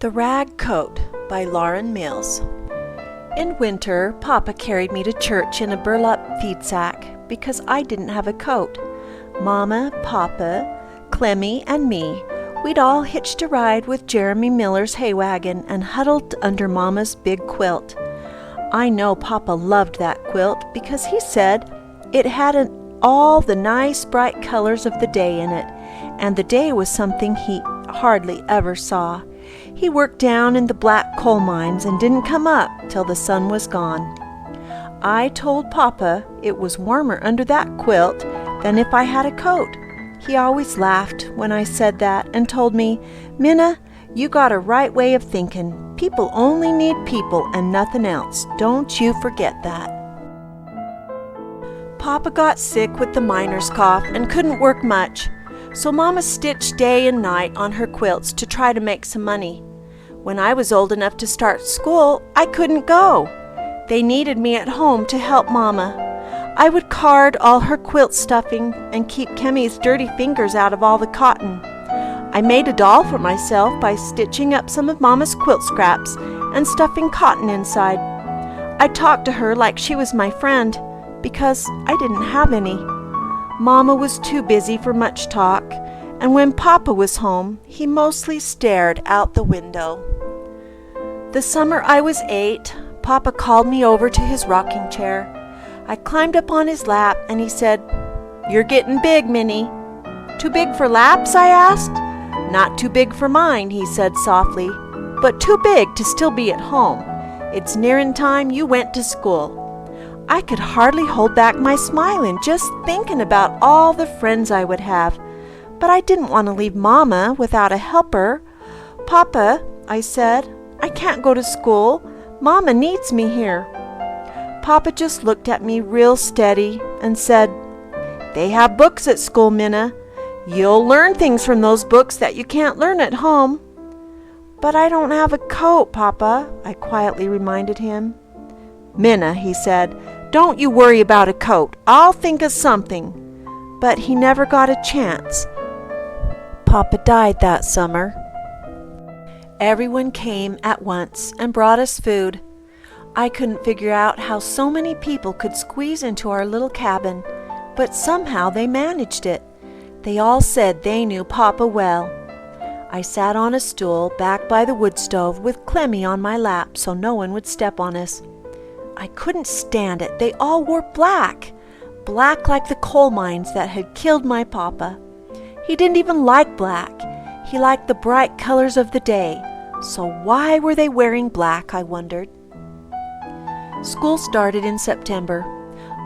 The Rag Coat by Lauren Mills. In winter, Papa carried me to church in a burlap feed sack because I didn't have a coat. Mama, Papa, Clemmy, and me, we'd all hitched a ride with Jeremy Miller's hay wagon and huddled under Mama's big quilt. I know Papa loved that quilt because he said it had all the nice bright colors of the day in it, and the day was something he hardly ever saw. He worked down in the black coal mines and didn't come up till the sun was gone. I told Papa it was warmer under that quilt than if I had a coat. He always laughed when I said that and told me, "Minna, you got a right way of thinking. People only need people and nothing else. Don't you forget that." Papa got sick with the miner's cough and couldn't work much, so Mama stitched day and night on her quilts to try to make some money. When I was old enough to start school, I couldn't go. They needed me at home to help Mama. I would card all her quilt stuffing and keep Kemmy's dirty fingers out of all the cotton. I made a doll for myself by stitching up some of Mama's quilt scraps and stuffing cotton inside. I talked to her like she was my friend because I didn't have any. Mama was too busy for much talk, and when Papa was home, he mostly stared out the window. The summer I was 8, Papa called me over to his rocking chair. I climbed up on his lap, and he said, "You're getting big, Minnie." "Too big for laps?" I asked. "Not too big for mine," he said softly, "but too big to still be at home. It's nearing time you went to school." I could hardly hold back my smiling just thinking about all the friends I would have, but I didn't want to leave Mama without a helper. "Papa," I said, "I can't go to school. Mama needs me here." Papa just looked at me real steady and said, "They have books at school, Minna. You'll learn things from those books that you can't learn at home." "But I don't have a coat, Papa," I quietly reminded him. "Minna," he said, "don't you worry about a coat. I'll think of something." But he never got a chance. Papa died that summer. Everyone came at once and brought us food. I couldn't figure out how so many people could squeeze into our little cabin, but somehow they managed it. They all said they knew Papa well. I sat on a stool back by the wood stove with Clemmy on my lap so no one would step on us. I couldn't stand it. They all wore black like the coal mines that had killed my Papa. He didn't even like black. He liked the bright colors of the day. So why were they wearing black, I wondered. School started in September.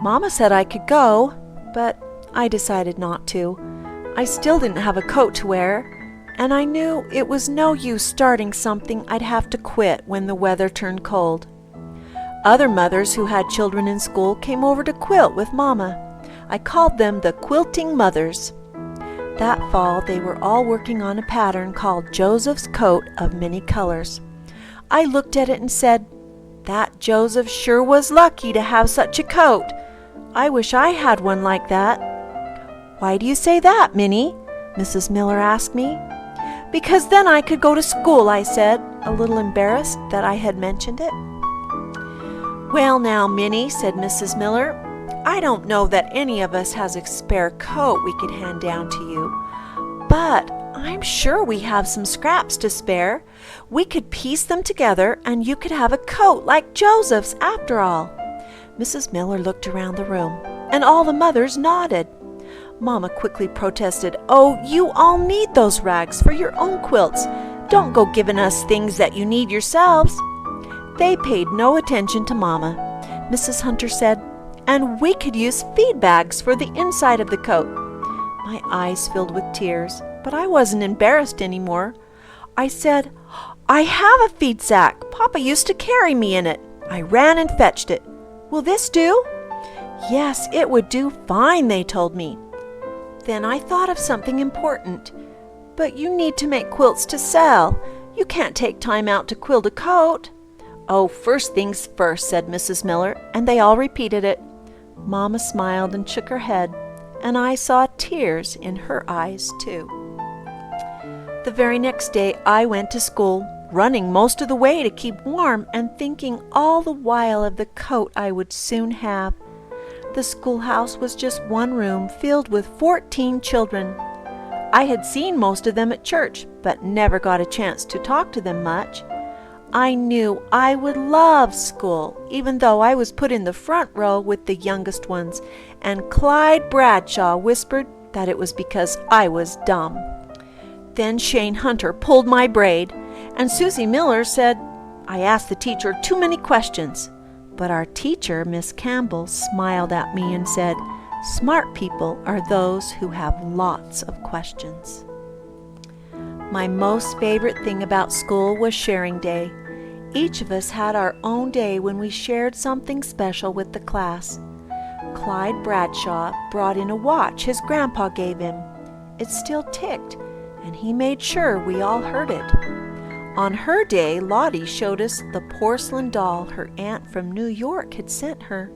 Mama said I could go, but I decided not to. I still didn't have a coat to wear, and I knew it was no use starting something I'd have to quit when the weather turned cold. Other mothers who had children in school came over to quilt with Mama. I called them the Quilting Mothers. That fall, they were all working on a pattern called Joseph's Coat of Many Colors. I looked at it and said, "That Joseph sure was lucky to have such a coat. I wish I had one like that." "Why do you say that, Minnie?" Mrs. Miller asked me. "Because then I could go to school," I said, a little embarrassed that I had mentioned it. "Well now, Minnie," said Mrs. Miller, "I don't know that any of us has a spare coat we could hand down to you, but I'm sure we have some scraps to spare. We could piece them together and you could have a coat like Joseph's after all." Mrs. Miller looked around the room, and all the mothers nodded. Mama quickly protested, "Oh, you all need those rags for your own quilts. Don't go giving us things that you need yourselves." They paid no attention to Mama. Mrs. Hunter said, "And we could use feed bags for the inside of the coat." My eyes filled with tears, but I wasn't embarrassed anymore. I said, "I have a feed sack. Papa used to carry me in it." I ran and fetched it. "Will this do?" "Yes, it would do fine," they told me. Then I thought of something important. "But you need to make quilts to sell. You can't take time out to quilt a coat." "Oh, first things first," said Mrs. Miller, and they all repeated it. Mama smiled and shook her head, and I saw tears in her eyes, too. The very next day I went to school, running most of the way to keep warm and thinking all the while of the coat I would soon have. The schoolhouse was just one room filled with 14 children. I had seen most of them at church, but never got a chance to talk to them much. I knew I would love school, even though I was put in the front row with the youngest ones, and Clyde Bradshaw whispered that it was because I was dumb. Then Shane Hunter pulled my braid, and Susie Miller said I asked the teacher too many questions. But our teacher, Miss Campbell, smiled at me and said, "Smart people are those who have lots of questions." My most favorite thing about school was sharing day. Each of us had our own day when we shared something special with the class. Clyde Bradshaw brought in a watch his grandpa gave him. It still ticked, and he made sure we all heard it. On her day, Lottie showed us the porcelain doll her aunt from New York had sent her.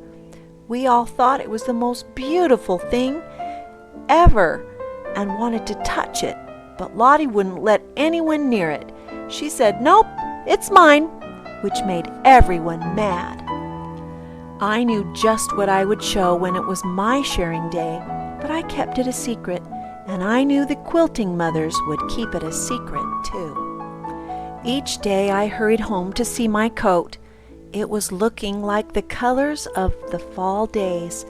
We all thought it was the most beautiful thing ever and wanted to touch it, but Lottie wouldn't let anyone near it. She said, "Nope, it's mine," which made everyone mad. I knew just what I would show when it was my sharing day, but I kept it a secret, and I knew the quilting mothers would keep it a secret too. Each day I hurried home to see my coat. It was looking like the colors of the fall days,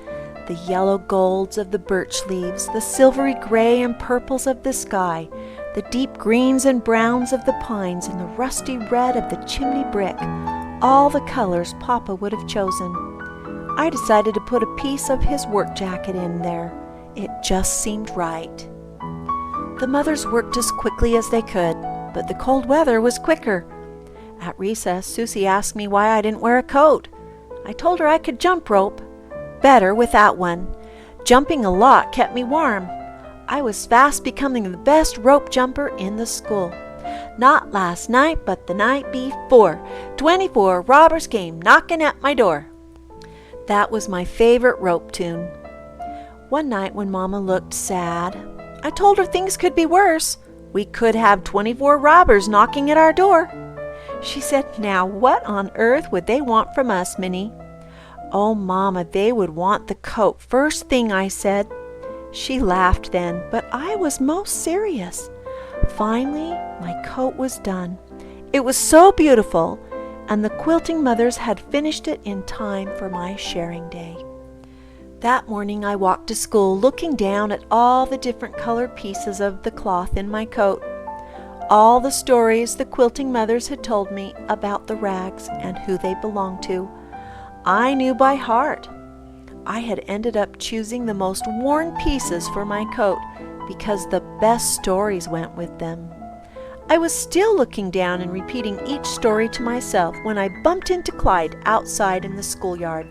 the yellow golds of the birch leaves, the silvery gray and purples of the sky, the deep greens and browns of the pines, and the rusty red of the chimney brick, all the colors Papa would have chosen. I decided to put a piece of his work jacket in there. It just seemed right. The mothers worked as quickly as they could, but the cold weather was quicker. At recess, Susie asked me why I didn't wear a coat. I told her I could jump rope better without one. Jumping a lot kept me warm. I was fast becoming the best rope jumper in the school. Not last night, but the night before. 24 robbers came knocking at my door. That was my favorite rope tune. One night when Mama looked sad, I told her things could be worse. We could have 24 robbers knocking at our door. She said, "Now what on earth would they want from us, Minnie?" "Oh, Mama, they would want the coat first thing," I said. She laughed then, but I was most serious. Finally, my coat was done. It was so beautiful, and the quilting mothers had finished it in time for my sharing day. That morning I walked to school looking down at all the different colored pieces of the cloth in my coat. All the stories the quilting mothers had told me about the rags and who they belonged to, I knew by heart. I had ended up choosing the most worn pieces for my coat because the best stories went with them. I was still looking down and repeating each story to myself when I bumped into Clyde outside in the schoolyard.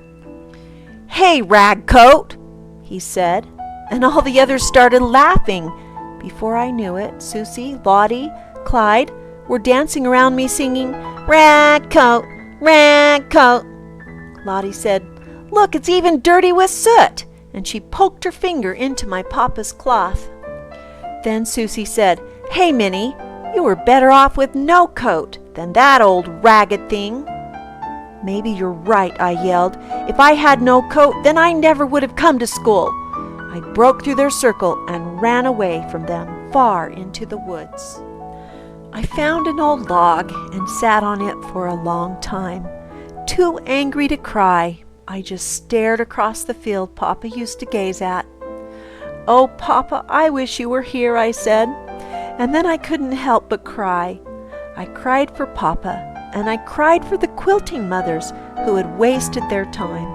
"Hey, rag coat," he said, and all the others started laughing. Before I knew it, Susie, Lottie, Clyde were dancing around me singing, "Rag coat, rag coat." Lottie said, "Look, it's even dirty with soot," and she poked her finger into my papa's cloth. Then Susie said, "Hey, Minnie, you were better off with no coat than that old ragged thing." "Maybe you're right," I yelled. "If I had no coat, then I never would have come to school." I broke through their circle and ran away from them far into the woods. I found an old log and sat on it for a long time. Too angry to cry, I just stared across the field Papa used to gaze at. "Oh, Papa, I wish you were here," I said, and then I couldn't help but cry. I cried for Papa, and I cried for the quilting mothers who had wasted their time.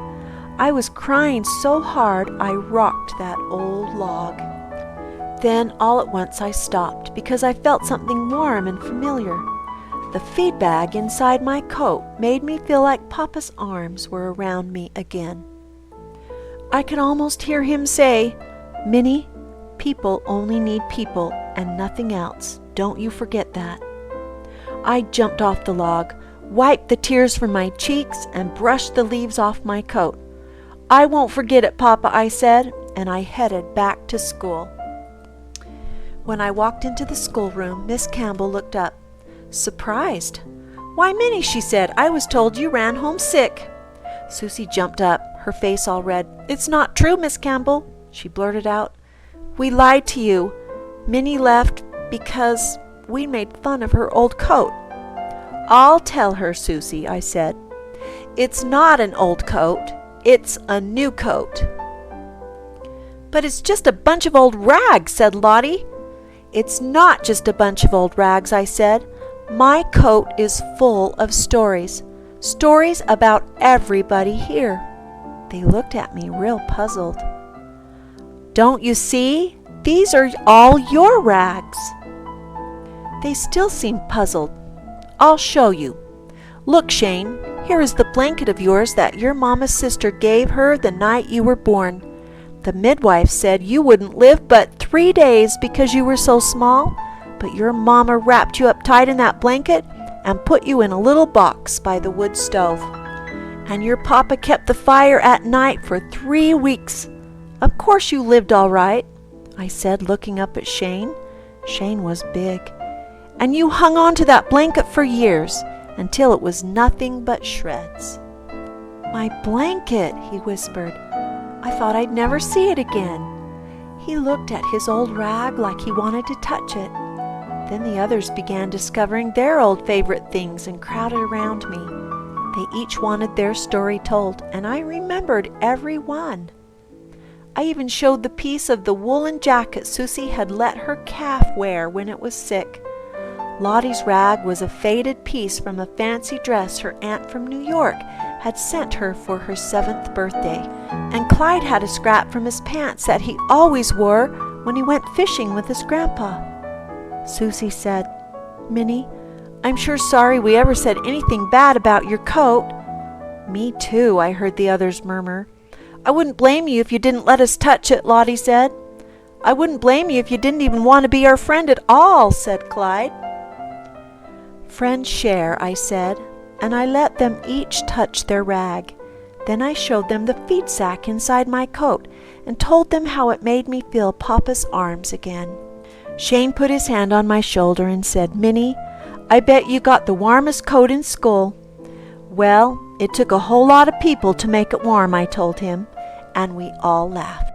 I was crying so hard I rocked that old log. Then all at once I stopped because I felt something warm and familiar. The feed bag inside my coat made me feel like Papa's arms were around me again. I could almost hear him say, "Minnie, people only need people and nothing else. Don't you forget that." I jumped off the log, wiped the tears from my cheeks, and brushed the leaves off my coat. "I won't forget it, Papa," I said, and I headed back to school. When I walked into the schoolroom, Miss Campbell looked up. surprised. "Why, Minnie," she said, "I was told you ran home sick." Susie jumped up, her face all red. "It's not true, Miss Campbell," she blurted out. "We lied to you. Minnie left because we made fun of her old coat." "I'll tell her, Susie," I said. "It's not an old coat. It's a new coat." "But it's just a bunch of old rags," said Lottie. "It's not just a bunch of old rags," I said. "My coat is full of stories. Stories about everybody here." They looked at me real puzzled. "Don't you see? These are all your rags." They still seemed puzzled. "I'll show you. Look, Shane, here is the blanket of yours that your mama's sister gave her the night you were born. The midwife said you wouldn't live but 3 days because you were so small, but your mama wrapped you up tight in that blanket and put you in a little box by the wood stove. And your papa kept the fire at night for 3 weeks. Of course you lived all right," I said, looking up at Shane. Shane was big. "And you hung on to that blanket for years, until it was nothing but shreds." "My blanket," he whispered. "I thought I'd never see it again." He looked at his old rag like he wanted to touch it. Then the others began discovering their old favorite things and crowded around me. They each wanted their story told, and I remembered every one. I even showed the piece of the woolen jacket Susie had let her calf wear when it was sick. Lottie's rag was a faded piece from a fancy dress her aunt from New York had sent her for her 7th birthday, and Clyde had a scrap from his pants that he always wore when he went fishing with his grandpa. Susie said, "Minnie, I'm sure sorry we ever said anything bad about your coat." "Me too," I heard the others murmur. "I wouldn't blame you if you didn't let us touch it," Lottie said. "I wouldn't blame you if you didn't even want to be our friend at all," said Clyde. "Friends share," I said, and I let them each touch their rag. Then I showed them the feed sack inside my coat and told them how it made me feel Papa's arms again. Shane put his hand on my shoulder and said, "Minnie, I bet you got the warmest coat in school." "Well, it took a whole lot of people to make it warm," I told him, and we all laughed.